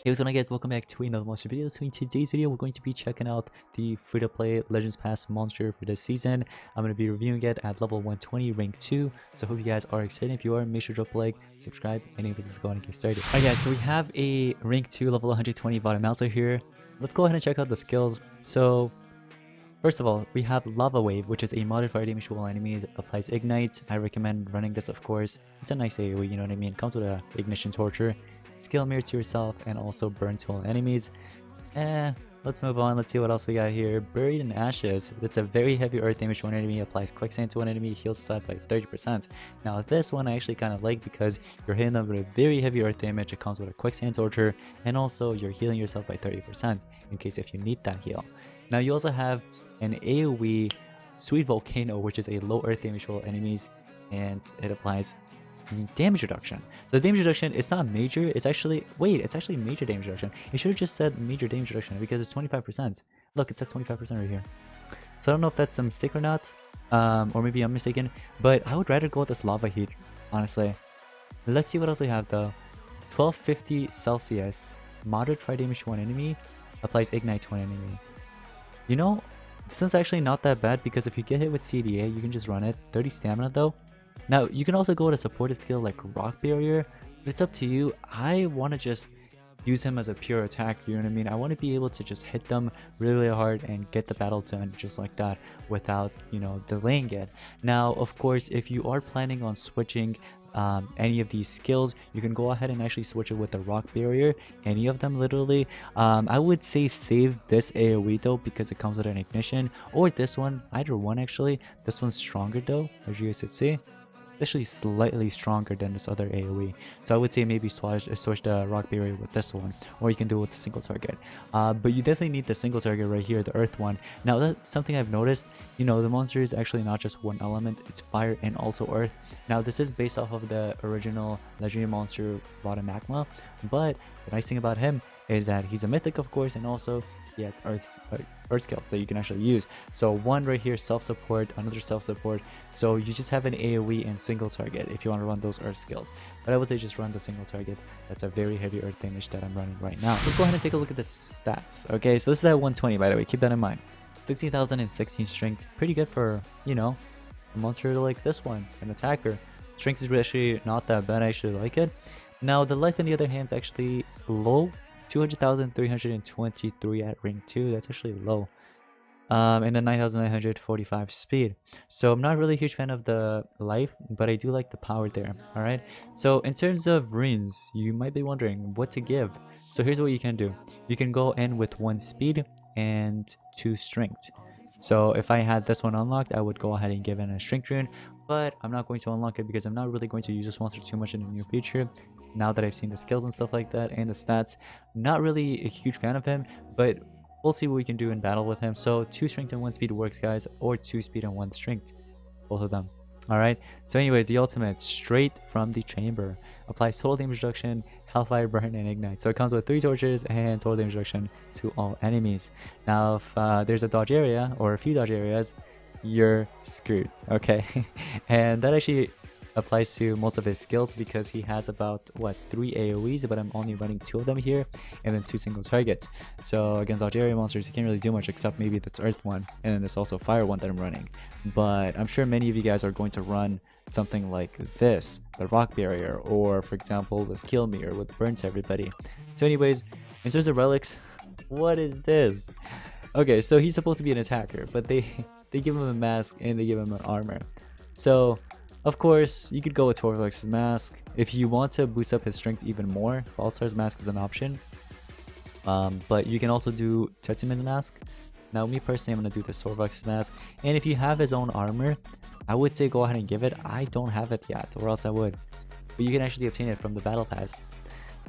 Hey, what's going on, guys? Welcome back to another monster video. So in today's video, we're going to be checking out the free-to-play Legends Pass monster for this season. I'm going to be reviewing it at level 120, rank 2. So hope you guys are excited. If you are, make sure to drop a like, subscribe, and let's go ahead and get started. Alright guys, so we have a rank 2, level 120 VADAMELTER here. Let's go ahead and check out the skills. So first of all, we have Lava Wave, which is a modded fire damage to all enemies, applies Ignite. I recommend running this, of course. It's a nice AoE, you know what I mean? Comes with a Ignition Torture. Skill mirror to yourself and also burn to all enemies. Let's move on. Let's see what else we got here. Buried in Ashes. It's a very heavy earth damage to one enemy, applies quicksand to one enemy, heals side by 30%. Now this one I actually kind of like because you're hitting them with a very heavy earth damage. It comes with a quicksand torture, and also you're healing yourself by 30% in case if you need that heal. Now you also have an AoE Sweet Volcano, which is a low earth damage to all enemies, and it applies damage reduction. So the damage reduction, it's not major, it's actually major damage reduction. It should have just said major damage reduction because it's 25%. Look, it says 25% right here. So I don't know if that's a mistake or not, or maybe I'm mistaken, but I would rather go with this lava heat, honestly. Let's see what else we have though. 1250 Celsius, moderate fire damage to one enemy, applies ignite to one enemy. You know, this is actually not that bad because if you get hit with CDA, you can just run it. 30 stamina though. Now, you can also go with a supportive skill like Rock Barrier, but it's up to you. I want to just use him as a pure attack, you know what I mean? I want to be able to just hit them really hard and get the battle done just like that without, you know, delaying it. Now, of course, if you are planning on switching any of these skills, you can go ahead and actually switch it with the Rock Barrier, any of them literally. I would say save this AoE though because it comes with an ignition, or this one, either one actually. This one's stronger though, as you guys could see. Actually slightly stronger than this other AoE, so I would say maybe switch the Rock Barrier with this one, or you can do it with the single target. But you definitely need the single target right here, the earth one. Now that's something I've noticed, you know, the monster is actually not just one element, it's fire and also earth. Now this is based off of the original legendary monster Vada Magma, but the nice thing about him is that he's a mythic, of course, and also he has earth skills that you can actually use. So one right here, self-support, another self-support. So you just have an AoE and single target if you want to run those earth skills. But I would say just run the single target. That's a very heavy earth damage that I'm running right now. Let's go ahead and take a look at the stats. Okay, so this is at 120, by the way, keep that in mind. 16,016 strength, pretty good for, you know, a monster like this one, an attacker. Strength is actually not that bad, I actually like it. Now the life on the other hand is actually low. 200,323 at rank 2, that's actually low. And then 9,945 speed. So I'm not really a huge fan of the life, but I do like the power there. Alright, so in terms of runes, you might be wondering what to give. So here's what you can do. You can go in with 1 speed and 2 strength. So if I had this one unlocked, I would go ahead and give it a strength rune, but I'm not going to unlock it because I'm not really going to use this monster too much in the near future. Now that I've seen the skills and stuff like that and the stats, not really a huge fan of him, but we'll see what we can do in battle with him. So 2 strength and 1 speed works, guys, or 2 speed and 1 strength, both of them. Alright, so anyways, the ultimate, straight from the chamber, applies total damage reduction, hellfire, burn, and ignite. So it comes with 3 torches and total damage reduction to all enemies. Now if there's a dodge area or a few dodge areas, you're screwed, okay? And that actually applies to most of his skills because he has about, what, 3 AoEs, but I'm only running 2 of them here, and then 2 single targets. So against dodge area monsters, you can't really do much except maybe that's earth one, and then there's also fire one that I'm running. But I'm sure many of you guys are going to run something like this, the Rock Barrier, or for example the skill mirror with burn to everybody. So anyways, in terms of relics, what is this? Okay, so he's supposed to be an attacker, but they give him a mask and they give him an armor. So of course, you could go with Torvalix's mask. If you want to boost up his strength even more, All-Star's mask is an option. But you can also do Tetsuman's mask. Now, me personally, I'm going to do the Torvalix's mask. And if you have his own armor, I would say go ahead and give it. I don't have it yet, or else I would. But you can actually obtain it from the Battle Pass.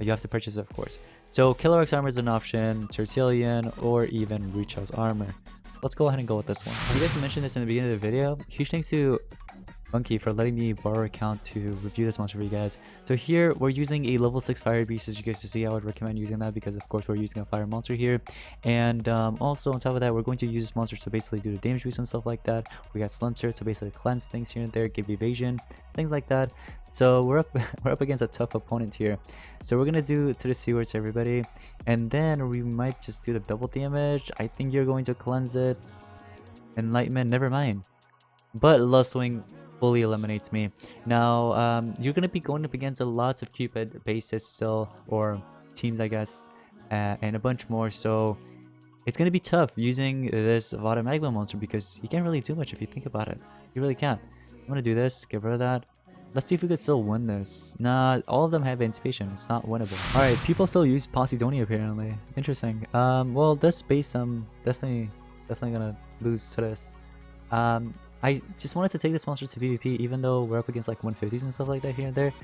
You have to purchase it, of course. So, KillerX armor is an option, Tertullian, or even Richo's armor. Let's go ahead and go with this one. I forgot to mention this in the beginning of the video. Huge thanks to Funky for letting me borrow account to review this monster for you guys. So here we're using a level 6 fire beast, as you guys can see. I would recommend using that because of course we're using a fire monster here, and also on top of that we're going to use this monster to basically do the damage boost and stuff like that. We got Slim Shirt to basically cleanse things here and there, give evasion, things like that. So we're up we're up against a tough opponent here. So we're gonna do to the Seawards, everybody, and then we might just do the double damage. I think you're going to cleanse it. Enlightenment, never mind. But Lust Wing fully eliminates me. Now, you're gonna be going up against a lots of Cupid bases still, or teams, I guess, and a bunch more. So it's gonna be tough using this Vada Magma monster because you can't really do much if you think about it. You really can't. I'm gonna do this, get rid of that. Let's see if we could still win this. Nah, all of them have anticipation. It's not winnable. Alright, people still use Posidonia apparently. Interesting. Well, this base, I'm definitely gonna lose to this. I just wanted to take this monster to PvP even though we're up against like 150s and stuff like that here and there.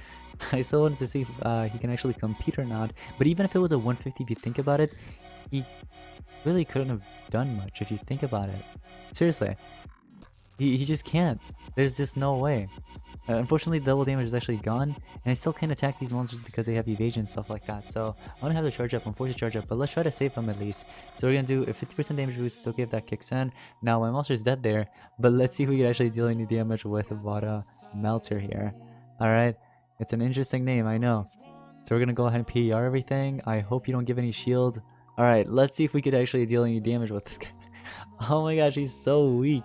I still wanted to see if he can actually compete or not. But even if it was a 150, if you think about it, he really couldn't have done much if you think about it. Seriously. He just can't. There's just no way. Unfortunately, double damage is actually gone, and I still can't attack these monsters because they have evasion and stuff like that. So I'm gonna have to charge up. I'm forced to charge up, but let's try to save them at least. So we're gonna do a 50% damage boost. Okay, if that kicks in. Now my monster is dead there, but let's see if we can actually deal any damage with VADAMELTER here. All right, it's an interesting name, I know. So we're gonna go ahead and PER everything. I hope you don't give any shield. All right, let's see if we could actually deal any damage with this guy. Oh my gosh, he's so weak.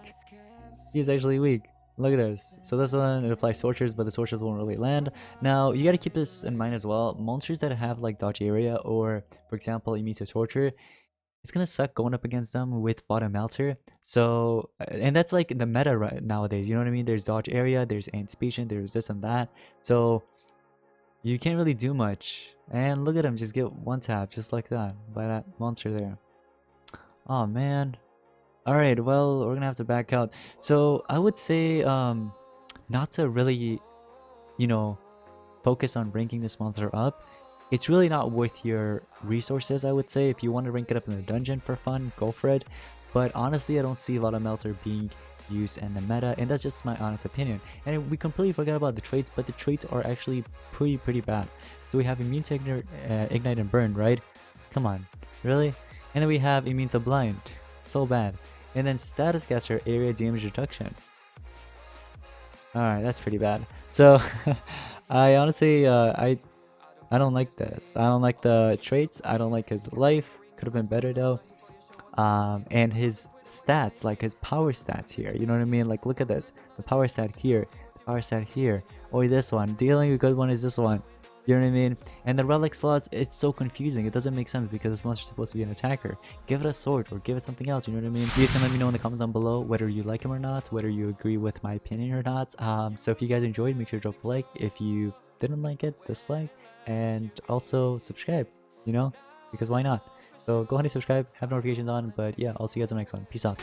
He's actually weak. Look at this. So this one, it applies tortures, but the tortures won't really land. Now, you gotta keep this in mind as well. Monsters that have like dodge area or, for example, immune to torture, it's gonna suck going up against them with VADAMELTER. So, and that's like the meta right nowadays, you know what I mean? There's dodge area, there's anticipation, there's this and that. So, you can't really do much. And look at him, just get one tap, just like that, by that monster there. Oh man. Alright, well, we're gonna have to back out. So, I would say, not to really, you know, focus on ranking this monster up. It's really not worth your resources, I would say. If you want to rank it up in a dungeon for fun, go for it. But honestly, I don't see VADAMELTER being used in the meta, and that's just my honest opinion. And we completely forgot about the traits, but the traits are actually pretty bad. So we have immune to ignite and burn, right? Come on, really? And then we have immune to blind. So bad. And then status caster area damage reduction. Alright, that's pretty bad. So I honestly I don't like this. I don't like the traits. I don't like his life. Could have been better though. And his stats, like his power stats here. You know what I mean? Like look at this. The power stat here, the power stat here, or this one. The only good one is this one. You know what I mean? And the relic slots, it's so confusing. It doesn't make sense because this monster's supposed to be an attacker. Give it a sword or give it something else. You know what I mean? You guys can let me know in the comments down below whether you like him or not, whether you agree with my opinion or not. So if you guys enjoyed, make sure to drop a like. If you didn't like it, dislike, and also subscribe. You know, because why not? So go ahead and subscribe, have notifications on. But yeah, I'll see you guys in the next one. Peace out.